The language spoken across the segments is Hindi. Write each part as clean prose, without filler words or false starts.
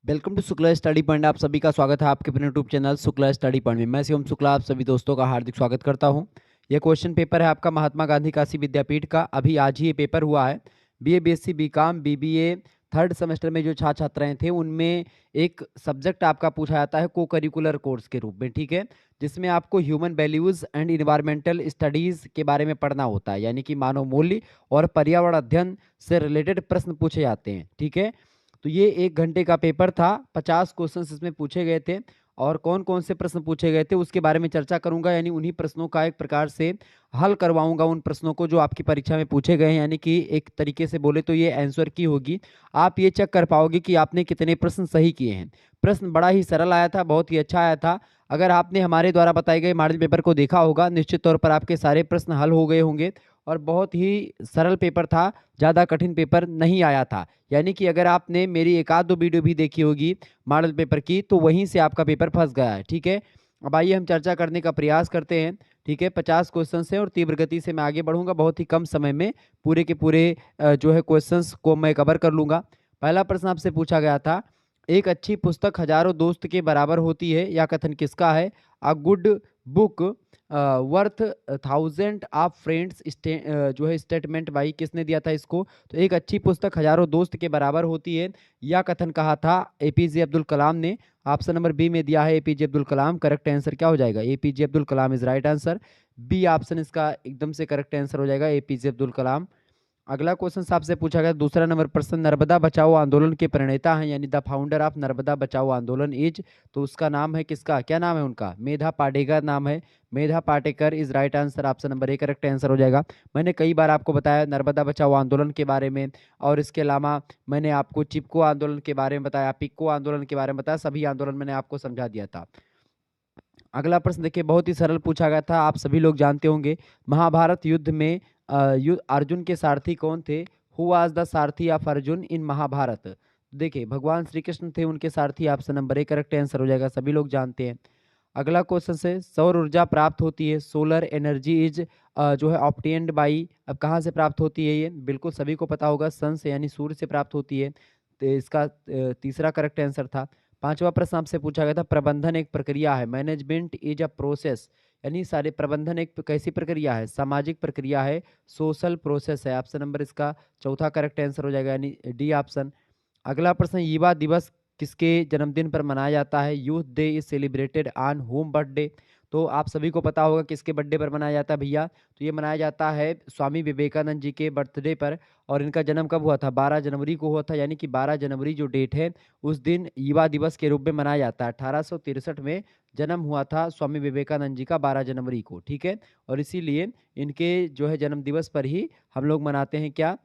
Welcome to Shukla study point. आप सभी का स्वागत है आपके अपने YouTube channel Shukla study point में। मैं शिवम शुक्ला आप सभी दोस्तों का हार्दिक स्वागत करता हूं। यह क्वेश्चन पेपर है आपका महात्मा गांधी काशी विद्यापीठ का। अभी आज ही ये पेपर हुआ है। BA BSc BCom BBA third semester में जो छात्र छात्राएं थे उनमें एक सब्जेक्ट आपका पूछा जाता है को करिकुलर कोर्स के रूप में, ठीक है, जिसमें आपको human values and environmental studies के बारे में पढ़ना होता है, यानी कि मानव मूल्य और पर्यावरण अध्ययन से रिलेटेड प्रश्न पूछे जाते हैं, ठीक है। तो ये 1 घंटे का पेपर था। 50 क्वेश्चन इसमें पूछे गए थे और कौन कौन से प्रश्न पूछे गए थे उसके बारे में चर्चा करूंगा, यानी उन्हीं प्रश्नों का एक प्रकार से हल करवाऊंगा उन प्रश्नों को जो आपकी परीक्षा में पूछे गए हैं। यानी कि एक तरीके से बोले तो ये आंसर की होगी। आप ये चेक कर पाओगे कि आपने कितने प्रश्न सही किए हैं। प्रश्न बड़ा ही सरल आया था, बहुत ही अच्छा आया था। अगर आपने हमारे द्वारा बताए गए मॉडल पेपर को देखा होगा, निश्चित तौर पर आपके सारे प्रश्न हल हो गए होंगे और बहुत ही सरल पेपर था, ज़्यादा कठिन पेपर नहीं आया था। यानी कि अगर आपने मेरी एक आध दो वीडियो भी देखी होगी मॉडल पेपर की तो वहीं से आपका पेपर फंस गया है, ठीक है। अब आइए हम चर्चा करने का प्रयास करते हैं, ठीक है। 50 क्वेश्चन से और तीव्र गति से मैं आगे बढ़ूंगा, बहुत ही कम समय में पूरे के पूरे जो है क्वेश्चंस को मैं कवर कर लूंगा। पहला प्रश्न आपसे पूछा गया था, एक अच्छी पुस्तक हजारों दोस्त के बराबर होती है, यह कथन किसका है? A good book worth thousand of friends जो है स्टेटमेंट बाई, किसने दिया था इसको? तो एक अच्छी पुस्तक हजारों दोस्त के बराबर होती है, यह कथन कहा था एपीजे अब्दुल कलाम ने। ऑप्शन नंबर बी में दिया है एपीजे अब्दुल कलाम। करेक्ट आंसर क्या हो जाएगा? APJ Abdul Kalam is right answer. B option इसका एकदम से करेक्ट आंसर हो जाएगा, एपीजे अब्दुल कलाम। अगला क्वेश्चन आपसे पूछा गया, दूसरा नंबर प्रश्न, नर्मदा बचाओ आंदोलन के प्रणेता हैं, यानी द फाउंडर ऑफ नर्मदा बचाओ आंदोलन इज, तो उसका नाम है किसका? क्या नाम है उनका? मेधा पाटेकर नाम है। Medha Patkar is right answer. Option number A correct answer हो जाएगा। मैंने कई बार आपको बताया नर्मदा बचाओ आंदोलन के बारे में, और इसके अलावा मैंने आपको चिपको आंदोलन के बारे में बताया, पिक्को आंदोलन के बारे में बताया, सभी आंदोलन मैंने आपको समझा दिया था। अगला प्रश्न देखिए, बहुत ही सरल पूछा गया था, आप सभी लोग जानते होंगे। महाभारत युद्ध में अर्जुन के सारथी कौन थे? Who was the Sarathi of Arjun इन महाभारत? देखिए भगवान श्री कृष्ण थे उनके सारथी। Option number A correct answer हो जाएगा, सभी लोग जानते हैं। अगला क्वेश्चन से, सौर ऊर्जा प्राप्त होती है, सोलर एनर्जी इज जो है ऑब्टेन्ड बाई, अब कहाँ से प्राप्त होती है? ये बिल्कुल सभी को पता होगा, सन से यानी सूर्य से प्राप्त होती है। तो इसका तीसरा करेक्ट आंसर था। पांचवा प्रश्न आपसे पूछा गया था, प्रबंधन एक प्रक्रिया है, मैनेजमेंट इज अ प्रोसेस, यानी सारे प्रबंधन एक कैसी प्रक्रिया है? सामाजिक प्रक्रिया है, सोशल प्रोसेस है। ऑप्शन नंबर इसका चौथा करेक्ट आंसर हो जाएगा, यानी डी ऑप्शन। अगला प्रश्न, युवा दिवस किसके जन्मदिन पर मनाया जाता है? Youth day is celebrated on home birthday, तो आप सभी को पता होगा किसके बर्थडे पर मनाया जाता है भैया? तो ये मनाया जाता है स्वामी विवेकानंद जी के बर्थडे पर। और इनका जन्म कब हुआ था? 12 जनवरी को हुआ था, यानी कि 12 जनवरी जो डेट है उस दिन युवा दिवस के रूप में मनाया जाता है। 1863 में जन्म हुआ था स्वामी विवेकानंद जी का 12 जनवरी को, ठीक है। और इसीलिए इनके जो है जन्म दिवस पर ही हम लोग मनाते हैं क्या?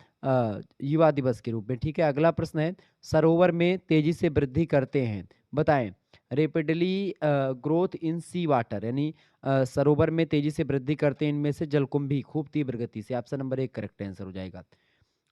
युवा दिवस के रूप में, ठीक है। अगला प्रश्न है, सरोवर में तेजी से वृद्धि करते हैं, बताएं। Rapidly growth in sea water, यानी सरोवर में तेजी से वृद्धि करते हैं इनमें से जलकुंभी, खूब तीव्र गति से। ऑप्शन नंबर एक करेक्ट आंसर हो जाएगा।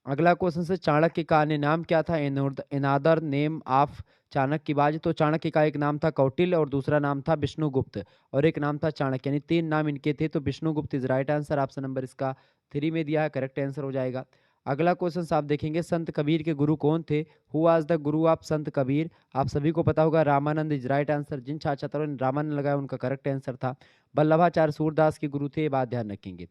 अगला क्वेश्चन से, चाणक्य का अन्य नाम क्या था? एनादर नेम ऑफ चाणक्यबाज, तो चाणक्य का एक नाम था कौटिल्य और दूसरा नाम था विष्णुगुप्त और एक नाम था चाणक्य, यानी 3 नाम इनके थे। तो Vishnugupta is right answer. Option number इसका 3 में दिया है, करेक्ट आंसर हो जाएगा। अगला क्वेश्चन आप देखेंगे, संत कबीर के गुरु कौन थे? Who was the Guru of संत कबीर? आप सभी को पता होगा, रामानंद इज राइट आंसर। जिन छात्र छात्रों ने रामानंद लगाया उनका करेक्ट आंसर था। वल्लभाचार्य सूरदास के गुरु थे, ये बात ध्यान रखेंगे।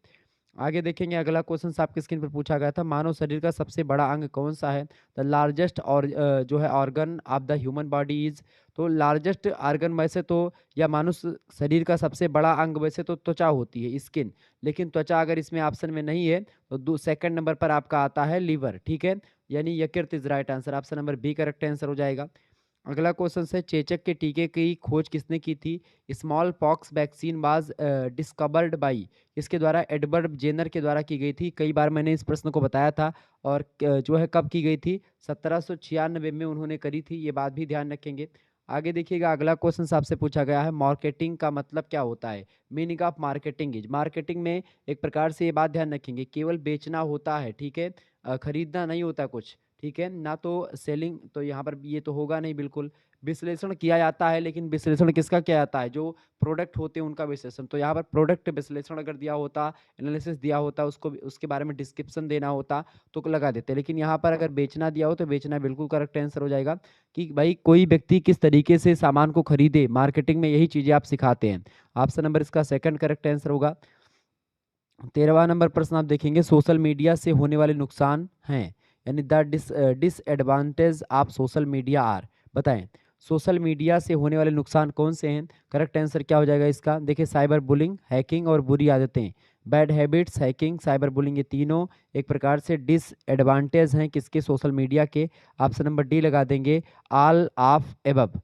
आगे देखेंगे, अगला क्वेश्चन आपके स्क्रीन पर पूछा गया था, मानव शरीर का सबसे बड़ा अंग कौन सा है? द लार्जेस्ट और जो है organ of the human body is, तो लार्जेस्ट ऑर्गन वैसे तो या मानव शरीर का सबसे बड़ा अंग वैसे तो त्वचा होती है, स्किन, लेकिन त्वचा अगर इसमें ऑप्शन में नहीं है तो सेकंड नंबर पर आपका आता है लीवर, ठीक है। यानी यकृत is right answer. Option number B correct answer हो जाएगा। अगला क्वेश्चन है, चेचक के टीके की खोज किसने की थी? Small pox vaccine was discovered by, इसके द्वारा एडवर्ड जेनर के द्वारा की गई थी। कई बार मैंने इस प्रश्न को बताया था। और जो है कब की गई थी? 1796 में उन्होंने करी थी, ये बात भी ध्यान रखेंगे। आगे देखिएगा, अगला क्वेश्चन आपसे पूछा गया है, मार्केटिंग का मतलब क्या होता है? Meaning of marketing is, marketing में एक प्रकार से ये बात ध्यान रखेंगे केवल बेचना होता है, ठीक है, खरीदना नहीं होता कुछ, ठीक है ना। तो सेलिंग तो यहाँ पर ये तो होगा नहीं बिल्कुल। विश्लेषण किया जाता है, लेकिन विश्लेषण किसका किया जाता है, जो प्रोडक्ट होते हैं उनका विश्लेषण। तो यहाँ पर प्रोडक्ट विश्लेषण अगर दिया होता, एनालिसिस दिया होता, उसको उसके बारे में डिस्क्रिप्शन देना होता तो लगा देते। लेकिन यहाँ पर अगर बेचना दिया हो तो बेचना बिल्कुल करेक्ट आंसर हो जाएगा कि भाई कोई व्यक्ति किस तरीके से सामान को खरीदे, मार्केटिंग में यही चीजें आप सिखाते हैं। ऑप्शन नंबर इसका सेकंड करेक्ट आंसर होगा। 13वां नंबर प्रश्न आप देखेंगे, सोशल मीडिया से होने वाले नुकसान हैं, यानी the disadvantage of social media are. बताएं सोशल मीडिया से होने वाले नुकसान कौन से हैं। करेक्ट आंसर क्या हो जाएगा इसका, देखिए साइबर बुलिंग, हैकिंग और बुरी आदतें। Bad habits, hacking, cyber bullying, ये तीनों एक प्रकार से डिसएडवांटेज हैं किसके, सोशल मीडिया के। ऑप्शन नंबर डी लगा देंगे, ऑल ऑफ एबव।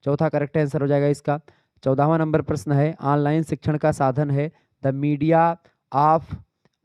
चौथा करेक्ट आंसर हो जाएगा इसका। 14वां नंबर प्रश्न है, ऑनलाइन शिक्षण का साधन है, the media of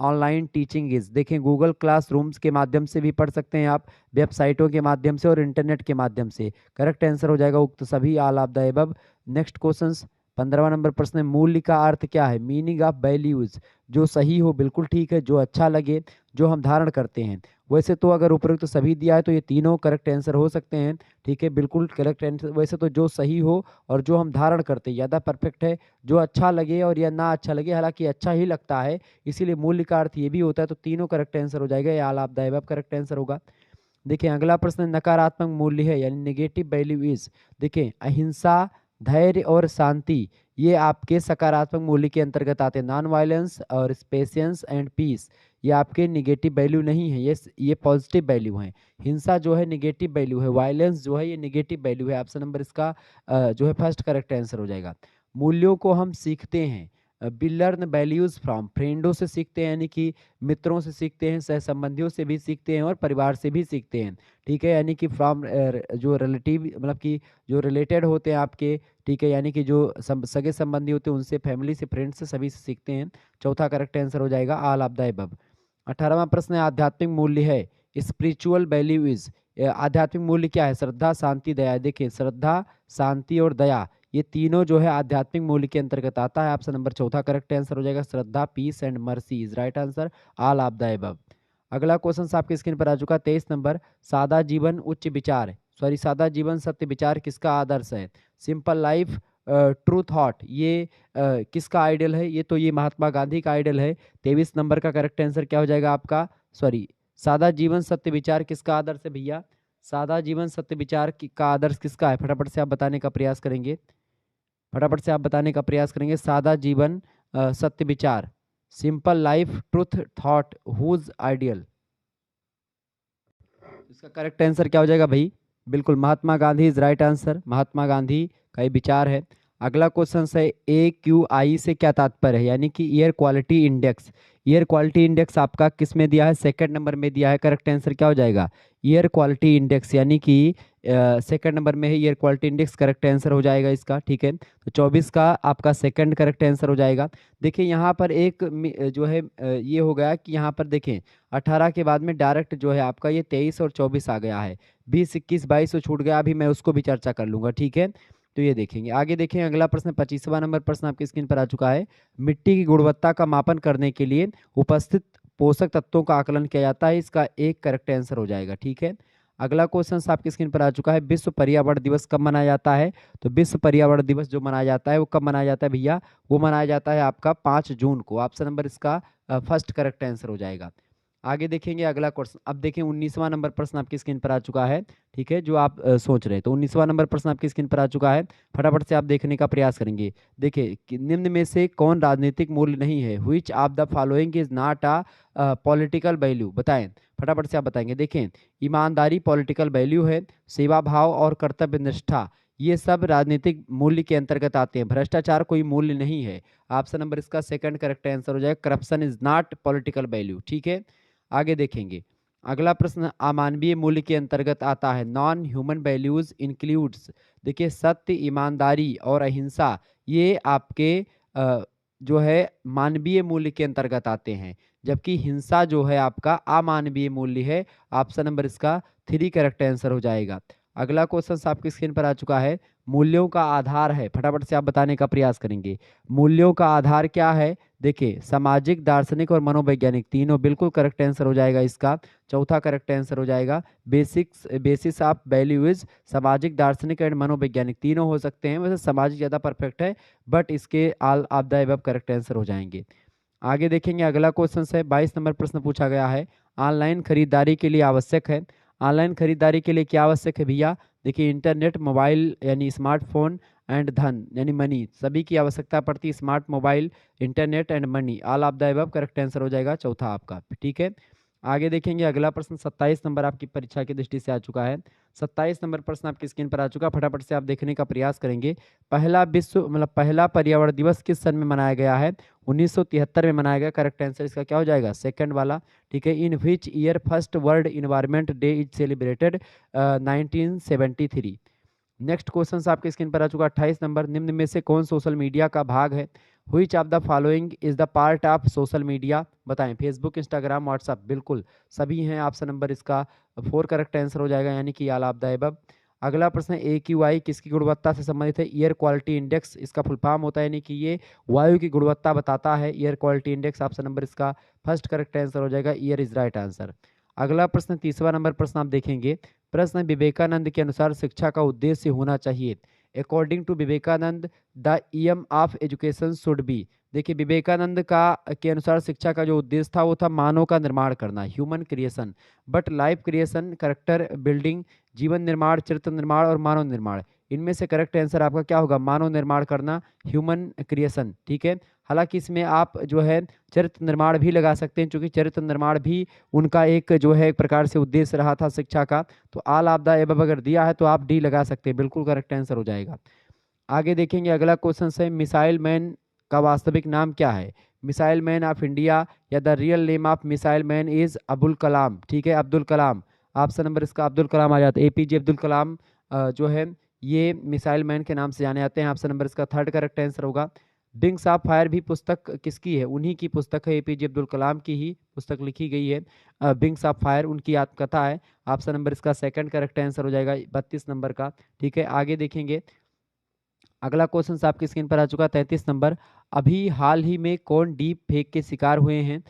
online teaching is. देखें गूगल क्लासरूम्स के माध्यम से भी पढ़ सकते हैं आप, वेबसाइटों के माध्यम से और इंटरनेट के माध्यम से। करेक्ट आंसर हो जाएगा उक्त सभी, all of the above. Next question 15वां नंबर प्रश्न है, मूल्य का अर्थ क्या है, मीनिंग ऑफ वैल्यूज। जो सही हो बिल्कुल ठीक है, जो अच्छा लगे, जो हम धारण करते हैं। वैसे तो अगर उपरोक्त सभी दिया है तो ये तीनों करेक्ट आंसर हो सकते हैं, ठीक है बिल्कुल करेक्ट आंसर। वैसे तो जो सही हो और जो हम धारण करते हैं ज़्यादा परफेक्ट है, जो अच्छा लगे और या ना अच्छा लगे, हालांकि अच्छा ही लगता है इसीलिए मूल्य का अर्थ ये भी होता है, तो तीनों करेक्ट आंसर हो जाएगा, या all of the above correct answer होगा। देखिए अगला प्रश्न नकारात्मक मूल्य है, यानी नेगेटिव वैल्यू इज। देखिए अहिंसा, धैर्य और शांति ये आपके सकारात्मक मूल्य के अंतर्गत आते हैं। नॉन वायलेंस और पेशेंस एंड पीस ये आपके निगेटिव वैल्यू नहीं है, ये पॉजिटिव वैल्यू है। हिंसा जो है निगेटिव वैल्यू है, वायलेंस जो है ये निगेटिव वैल्यू है। ऑप्शन नंबर इसका जो है फर्स्ट करेक्ट आंसर हो जाएगा। मूल्यों को हम सीखते हैं, वी लर्न वैल्यूज फ्रॉम, फ्रेंडों से सीखते हैं, यानी कि मित्रों से सीखते हैं, सह संबंधियों से भी सीखते हैं और परिवार से भी सीखते हैं। ठीक है, यानी कि फ्रॉम जो रिलेटिव मतलब कि जो रिलेटेड होते हैं आपके, ठीक है, यानी कि जो सगे संबंधी होते हैं उनसे, फैमिली से, फ्रेंड्स से, सभी से सीखते हैं। चौथा करेक्ट आंसर हो जाएगा ऑल ऑफ द अबव। 18वां प्रश्न है, आध्यात्मिक मूल्य है, स्पिरिचुअल वैल्यू इज। आध्यात्मिक मूल्य क्या है, श्रद्धा, शांति, दया। देखिए श्रद्धा, शांति और दया ये तीनों जो है आध्यात्मिक मूल्य के अंतर्गत आता है। ऑप्शन नंबर चौथा करेक्ट आंसर हो जाएगा, श्रद्धा, peace and mercy is right answer, all of the above. अगला क्वेश्चन आपके स्क्रीन पर आ चुका है 23 नंबर, सादा जीवन उच्च विचार, सॉरी सादा जीवन सत्य विचार किसका आदर्श है। सिंपल लाइफ, ट्रू थॉट ये किसका आइडियल है, ये तो ये महात्मा गांधी का आइडियल है। 23 नंबर का करेक्ट आंसर क्या हो जाएगा आपका, सॉरी सादा जीवन सत्य विचार किसका आदर्श है भैया, सादा जीवन सत्य विचार का आदर्श किसका है, फटाफट से आप बताने का प्रयास करेंगे, फटाफट से आप बताने का प्रयास करेंगे। सादा जीवन सत्य विचार, simple life, truth thought, whose ideal. इसका करेक्ट आंसर क्या हो जाएगा भाई, बिल्कुल Mahatma Gandhi is right answer, Mahatma Gandhi का ये विचार है। अगला क्वेश्चन है, AQI से क्या तात्पर्य है, यानी कि air quality index. Air quality index आपका किस में दिया है, सेकंड नंबर में दिया है। करेक्ट आंसर क्या हो जाएगा, एयर क्वालिटी इंडेक्स, यानी कि सेकंड नंबर में है air quality index, correct answer हो जाएगा इसका। ठीक है, तो 24 का आपका सेकंड करेक्ट आंसर हो जाएगा। देखिए यहाँ पर एक जो है ये हो गया कि यहाँ पर देखें 18 के बाद में डायरेक्ट जो है आपका ये 23 और 24 आ गया है, 20, 21, 22 तो छूट गया, अभी मैं उसको भी चर्चा कर लूंगा। ठीक है, तो ये देखेंगे आगे। देखें अगला प्रश्न 25वां नंबर प्रश्न आपकी स्क्रीन पर आ चुका है, मिट्टी की गुणवत्ता का मापन करने के लिए उपस्थित पोषक तत्वों का आकलन किया जाता है, इसका एक करेक्ट आंसर हो जाएगा। ठीक है, अगला क्वेश्चन आपकी स्क्रीन पर आ चुका है, विश्व पर्यावरण दिवस कब मनाया जाता है। तो विश्व पर्यावरण दिवस जो मनाया जाता है वो कब मनाया जाता है भैया, वो मनाया जाता है आपका 5 जून को। ऑप्शन नंबर इसका फर्स्ट करेक्ट आंसर हो जाएगा। आगे देखेंगे अगला क्वेश्चन, अब देखें 19वां नंबर प्रश्न आपकी स्क्रीन पर आ चुका है। ठीक है, जो आप सोच रहे हैं, तो 19वां नंबर प्रश्न आपकी स्क्रीन पर आ चुका है, फटाफट से आप देखने का प्रयास करेंगे। देखिए कि निम्न में से कौन राजनीतिक मूल्य नहीं है, which of the following is not a political value. बताएं, फटाफट से आप बताएंगे। देखें ईमानदारी पॉलिटिकल वैल्यू है, सेवा भाव और कर्तव्य निष्ठा ये सब राजनीतिक मूल्य के अंतर्गत आते हैं, भ्रष्टाचार कोई मूल्य नहीं है। ऑप्शन नंबर इसका सेकंड करेक्ट आंसर हो जाएगा, corruption is not political value. ठीक है, आगे देखेंगे अगला प्रश्न अमानवीय मूल्य के अंतर्गत आता है, नॉन ह्यूमन वैल्यूज इंक्लूड्स। देखिए सत्य, ईमानदारी और अहिंसा ये आपके जो है मानवीय मूल्य के अंतर्गत आते हैं, जबकि हिंसा जो है आपका अमानवीय मूल्य है। ऑप्शन नंबर इसका 3 करेक्ट आंसर हो जाएगा। अगला क्वेश्चन आपकी स्क्रीन पर आ चुका है, मूल्यों का आधार है, फटाफट से आप बताने का प्रयास करेंगे। मूल्यों का आधार क्या है? देखिए, सामाजिक, दार्शनिक और मनोवैज्ञानिक, तीनों बिल्कुल करेक्ट आंसर हो जाएगा इसका। चौथा करेक्ट आंसर हो जाएगा बेसिस ऑफ वैल्यूज, सामाजिक, दार्शनिक एंड मनोवैज्ञानिक तीनों हो सकते हैं, वैसे सामाजिक ज़्यादा परफेक्ट है, बट इसके all of the above correct answer हो जाएंगे। आगे देखेंगे, अगला क्वेश्चन है 22 नंबर प्रश्न पूछा गया है, ऑनलाइन खरीदारी के लिए आवश्यक है। ऑनलाइन खरीदारी के लिए क्या आवश्यक है भैया? देखिए, इंटरनेट, मोबाइल यानी स्मार्टफोन एंड धन यानी मनी, सभी की आवश्यकता पड़ती है। Smart mobile, internet and money, all of the above correct answer हो जाएगा चौथा आपका। ठीक है, आगे देखेंगे अगला प्रश्न 27 नंबर आपकी परीक्षा की दृष्टि से आ चुका है। 27 नंबर प्रश्न आपकी स्क्रीन पर आ चुका, फटाफट से आप देखने का प्रयास करेंगे। पहला पर्यावरण दिवस किस सन में मनाया गया है? 1973 में मनाया गया। करेक्ट आंसर इसका क्या हो जाएगा? सेकंड वाला। ठीक है, in which year first world environment day is celebrated? 1973। Next question आपके स्क्रीन पर आ चुका 28 नंबर, निम्न में से कौन सोशल मीडिया का भाग है? Which of the following is the part of social media? बताएं। फेसबुक, इंस्टाग्राम, व्हाट्सअप, बिल्कुल सभी हैं। ऑप्शन नंबर इसका 4 करेक्ट आंसर हो जाएगा, यानी कि ऑल ऑफ द अबव। अगला प्रश्न AQI किसकी गुणवत्ता से संबंधित है? एयर क्वालिटी इंडेक्स, इसका फुल फॉर्म होता है, यानी कि ये वायु की गुणवत्ता बताता है। Air quality index, option number इसका फर्स्ट करेक्ट आंसर हो जाएगा। Year is right answer. अगला प्रश्न 30वां नंबर प्रश्न आप देखेंगे। प्रश्न, विवेकानंद के अनुसार शिक्षा का उद्देश्य होना चाहिए। According to Vivekananda the aim of education should be. देखिए, विवेकानंद का के अनुसार शिक्षा का जो उद्देश्य था वो था मानव का निर्माण करना, human creation. But life creation, character building, जीवन निर्माण, चरित्र निर्माण और मानव निर्माण, इनमें से करेक्ट आंसर आपका क्या होगा? मानव निर्माण करना, ह्यूमन क्रिएशन। ठीक है, हालांकि इसमें आप जो है चरित्र निर्माण भी लगा सकते हैं, क्योंकि चरित्र निर्माण भी उनका एक जो है एक प्रकार से उद्देश्य रहा था शिक्षा का। तो ऑल ऑफ द अबव अगर दिया है तो आप डी लगा सकते हैं, बिल्कुल करेक्ट आंसर हो जाएगा। आगे देखेंगे, अगला क्वेश्चन है, मिसाइल मैन का वास्तविक नाम क्या है? मिसाइल मैन ऑफ इंडिया या the real name of missile man is Abul Kalam. ठीक है, अब्दुल कलाम, ऑप्शन नंबर इसका अब्दुल कलाम आ जाता है। APJ अब्दुल कलाम जो है ये मिसाइल मैन के नाम से जाने जाते हैं। ऑप्शन नंबर इसका थर्ड करेक्ट आंसर होगा। विंग्स ऑफ फायर भी पुस्तक किसकी है? उन्हीं की पुस्तक है, APJ अब्दुल कलाम की ही पुस्तक लिखी गई है। विंग्स ऑफ फायर उनकी आत्मकथा है। ऑप्शन नंबर इसका सेकंड करेक्ट आंसर हो जाएगा 32 नंबर का। ठीक है, आगे देखेंगे, अगला क्वेश्चन आपकी स्क्रीन पर आ चुका 33 नंबर। अभी हाल ही में कौन डीप फेक के शिकार हुए हैं?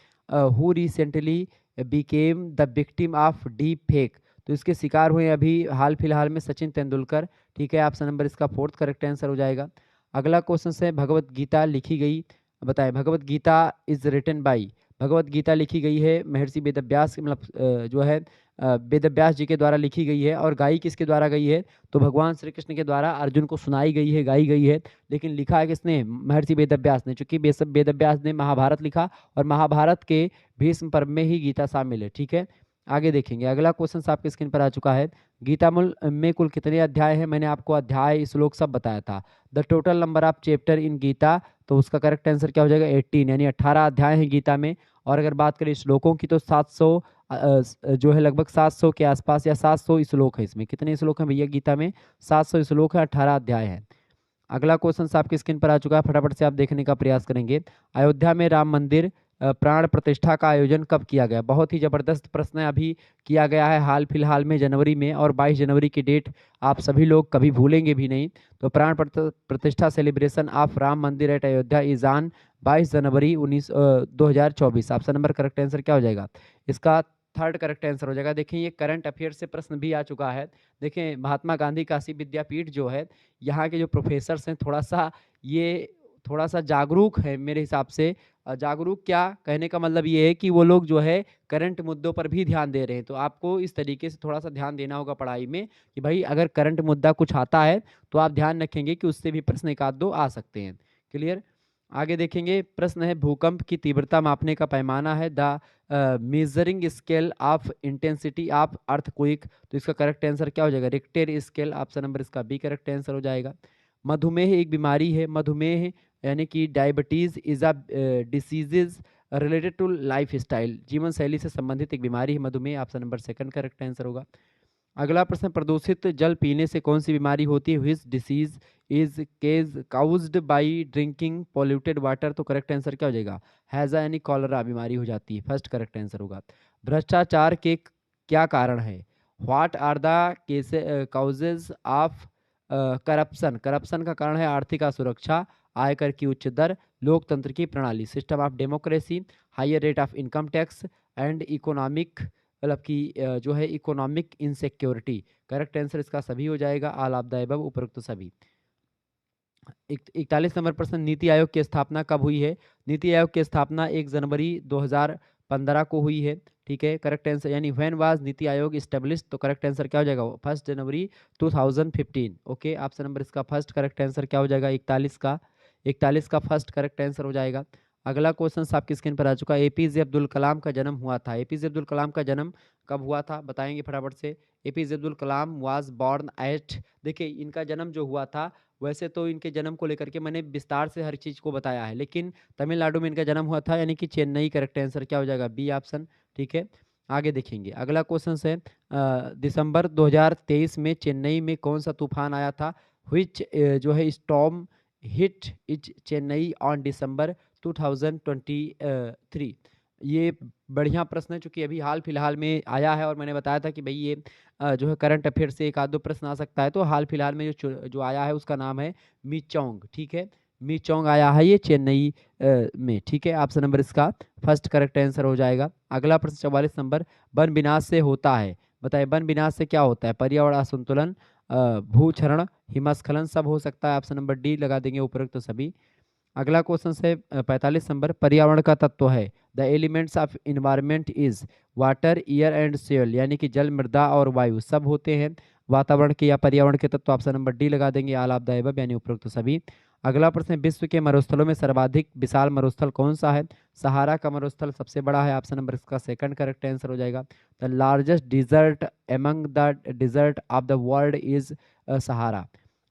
Who recently became the victim of deep fake? तो इसके शिकार हुए अभी हाल फिलहाल में सचिन तेंदुलकर। ठीक है, ऑप्शन नंबर इसका फोर्थ करेक्ट आंसर हो जाएगा। अगला क्वेश्चन है, भगवत गीता लिखी गई, बताएं। Bhagavad Gita is written by, Bhagavad Gita लिखी गई है महर्षि वेदव्यास, मतलब जो है वेदव्यास जी के द्वारा लिखी गई है। और गाई किसके द्वारा गई है? तो भगवान श्री कृष्ण के द्वारा अर्जुन को सुनाई गई है, गाई गई है। लेकिन लिखा है किसने? महर्षि वेदव्यास ने, चूंकि वेदव्यास ने महाभारत लिखा और महाभारत के भीष्म पर्व में ही गीता शामिल है। ठीक है, आगे देखेंगे, अगला क्वेश्चन आपके स्क्रीन पर आ चुका है। गीता मूल में कुल कितने अध्याय हैं? मैंने आपको अध्याय, श्लोक सब बताया था। The total number of chapter in Gita, तो उसका करेक्ट आंसर क्या हो जाएगा? 18, यानी 18 अध्याय हैं गीता में। और अगर बात करें श्लोकों की तो 700 जो है लगभग 700 के आसपास, या 700 श्लोक है। इसमें कितने श्लोक हैं भैया गीता में? 700 श्लोक है, 18 अध्याय है। अगला क्वेश्चन आपकी स्क्रीन पर आ चुका है, फटाफट से आप देखने का प्रयास करेंगे। अयोध्या में राम मंदिर प्राण प्रतिष्ठा का आयोजन कब किया गया? बहुत ही जबरदस्त प्रश्न है, अभी किया गया है हाल फिलहाल में जनवरी में, और 22 जनवरी की डेट आप सभी लोग कभी भूलेंगे भी नहीं। तो प्राण प्रतिष्ठा celebration of Ram Mandir at Ayodhya is on 22 January 2024। Option number correct answer क्या हो जाएगा? इसका थर्ड करेक्ट आंसर हो जाएगा। देखिए, ये करंट अफेयर से प्रश्न भी आ चुका है। देखें, महात्मा गांधी काशी विद्यापीठ जो है, यहाँ के जो प्रोफेसर्स हैं थोड़ा सा जागरूक है मेरे हिसाब से। जागरूक क्या कहने का मतलब ये है कि वो लोग जो है करंट मुद्दों पर भी ध्यान दे रहे हैं। तो आपको इस तरीके से थोड़ा सा ध्यान देना होगा पढ़ाई में कि भाई अगर करंट मुद्दा कुछ आता है तो आप ध्यान रखेंगे कि उससे भी प्रश्न एक आध दो आ सकते हैं। क्लियर? आगे देखेंगे, प्रश्न है, भूकंप की तीव्रता मापने का पैमाना है the measuring scale of intensity of earthquake. तो इसका करेक्ट आंसर क्या हो जाएगा? Richter scale. ऑप्शन नंबर इसका बी करेक्ट आंसर हो जाएगा। मधुमेह एक बीमारी है, मधुमेह यानी कि diabetes is a diseases related to lifestyle, जीवन शैली से संबंधित एक बीमारी है मधुमेह। Option number second correct answer होगा। अगला प्रश्न, प्रदूषित जल पीने से कौन सी बीमारी होती है? Which disease is caused by drinking polluted water. तो करेक्ट आंसर क्या हो जाएगा? हैजा यानी कॉलरा बीमारी हो जाती है, फर्स्ट करेक्ट आंसर होगा। भ्रष्टाचार के क्या कारण है? What are the causes of corruption, corruption का कारण है आर्थिक असुरक्षा, आयकर की उच्च दर, लोकतंत्र की प्रणाली, system of democracy, higher rate of income tax and economic, मतलब कि जो है इकोनॉमिक इनसिक्योरिटी। करेक्ट आंसर इसका सभी हो जाएगा, ऑल ऑफ द अबव, उपरोक्त सभी। 41 नंबर प्रश्न, नीति आयोग की स्थापना कब हुई है? नीति आयोग की स्थापना 1 जनवरी 2015 को हुई है। ठीक है, करेक्ट आंसर यानी when was NITI Aayog established, तो करेक्ट आंसर क्या हो जाएगा? 1 जनवरी 2015। ओके, ऑप्शन नंबर इसका फर्स्ट करेक्ट आंसर क्या हो जाएगा? 41 का फर्स्ट करेक्ट आंसर हो जाएगा। अगला क्वेश्चन आपकी स्क्रीन पर आ चुका है। एपीजे अब्दुल कलाम का जन्म हुआ था। एपीजे अब्दुल कलाम का जन्म कब हुआ था? बताएंगे फटाफट से। APJ Abdul Kalam was born at, देखिए इनका जन्म जो हुआ था, वैसे तो इनके जन्म को लेकर के मैंने विस्तार से हर चीज़ को बताया है, लेकिन तमिलनाडु में इनका जन्म हुआ था, यानी कि चेन्नई। करेक्ट आंसर क्या हो जाएगा? B option. ठीक है, आगे देखेंगे। अगला क्वेश्चन है दिसंबर 2023 में चेन्नई में कौन सा तूफान आया था? विच जो है storm hit etch Chennai on December 2023। ये बढ़िया प्रश्न है, चूंकि अभी हाल फिलहाल में आया है, और मैंने बताया था कि भाई ये जो है करंट अफेयर से एक आध दो प्रश्न आ सकता है। तो हाल फिलहाल में जो आया है उसका नाम है मीचोंग। ठीक है, मीचोंग आया है ये चेन्नई में। ठीक है, ऑप्शन नंबर इसका फर्स्ट करेक्ट आंसर हो जाएगा। अगला प्रश्न 44 नंबर, वन विनाश से होता है, बताइए वन विनाश से क्या होता है? पर्यावरण असंतुलन, भूक्षरण, हिमस्खलन, सब हो सकता है। ऑप्शन नंबर डी लगा देंगे, उपरोक्त तो सभी। अगला क्वेश्चन है 45 नंबर, पर्यावरण का तत्व है, the elements of environment is water, air and soil, यानी कि जल, मृदा और वायु सब होते हैं वातावरण के या पर्यावरण के तत्व। ऑप्शन नंबर डी लगा देंगे, ऑल ऑफ द अबव, यानी उपरोक्त सभी। अगला प्रश्न है, विश्व के मरुस्थलों में सर्वाधिक विशाल मरुस्थल कौन सा है? सहारा का मरुस्थल सबसे बड़ा है। ऑप्शन नंबर इसका सेकंड करेक्ट आंसर हो जाएगा। The largest desert among the desert of the world is Sahara.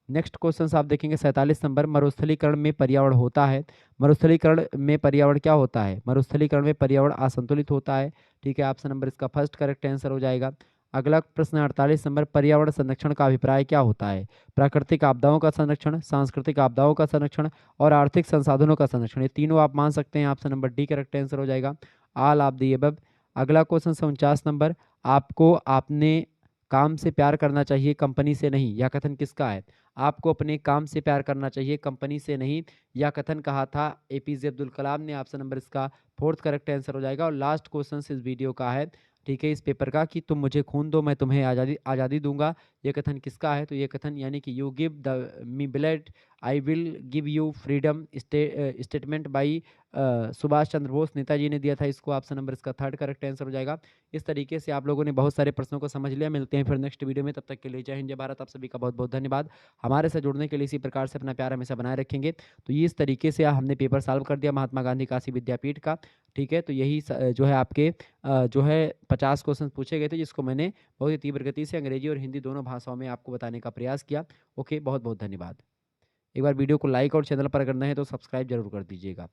Next question आप देखेंगे 47 नंबर, मरुस्थलीकरण में पर्यावरण होता है, मरुस्थलीकरण में पर्यावरण क्या होता है? मरुस्थलीकरण में पर्यावरण असंतुलित होता है। ठीक है, ऑप्शन नंबर इसका फर्स्ट करेक्ट आंसर हो जाएगा। अगला प्रश्न 48 नंबर, पर्यावरण संरक्षण का अभिप्राय क्या होता है? प्राकृतिक आपदाओं का संरक्षण, सांस्कृतिक आपदाओं का संरक्षण और आर्थिक संसाधनों का संरक्षण, ये तीनों आप मान सकते हैं। Option number D correct answer हो जाएगा, ऑल ऑफ द अबव। अगला क्वेश्चन 49 नंबर, आपको अपने काम से प्यार करना चाहिए, कंपनी से नहीं, यह कथन किसका है? आपको अपने काम से प्यार करना चाहिए, कंपनी से नहीं, यह कथन कहा था एपीजे अब्दुल कलाम ने। ऑप्शन नंबर इसका फोर्थ करेक्ट आंसर हो जाएगा। और लास्ट क्वेश्चन इस वीडियो का है, ठीक है, इस पेपर का, कि तुम मुझे खून दो मैं तुम्हें आज़ादी आज़ादी दूंगा, ये कथन किसका है? तो ये कथन यानी कि you give the me blood I will give you freedom, statement by Subhash Chandra Bose, Netaji ने दिया था इसको। ऑप्शन नंबर इसका थर्ड करेक्ट आंसर हो जाएगा। इस तरीके से आप लोगों ने बहुत सारे प्रश्नों को समझ लिया। मिलते हैं फिर नेक्स्ट वीडियो में, तब तक के लिए जय हिंद जय भारत। आप सभी का बहुत बहुत धन्यवाद। हमारे साथ जुड़ने के लिए इसी प्रकार से अपना प्यार हमेशा बनाए रखेंगे। तो ये इस तरीके से हमने पेपर सॉल्व कर दिया महात्मा गांधी काशी विद्यापीठ का। ठीक है, तो यही जो है आपके जो है 50 क्वेश्चन पूछे गए थे, जिसको मैंने बहुत ही तीव्र गति से अंग्रेजी और हिंदी दोनों भाषाओं में आपको बताने का प्रयास किया। ओके, बहुत बहुत धन्यवाद। एक बार वीडियो को लाइक और चैनल पर अगर नए हैं तो सब्सक्राइब जरूर कर दीजिएगा।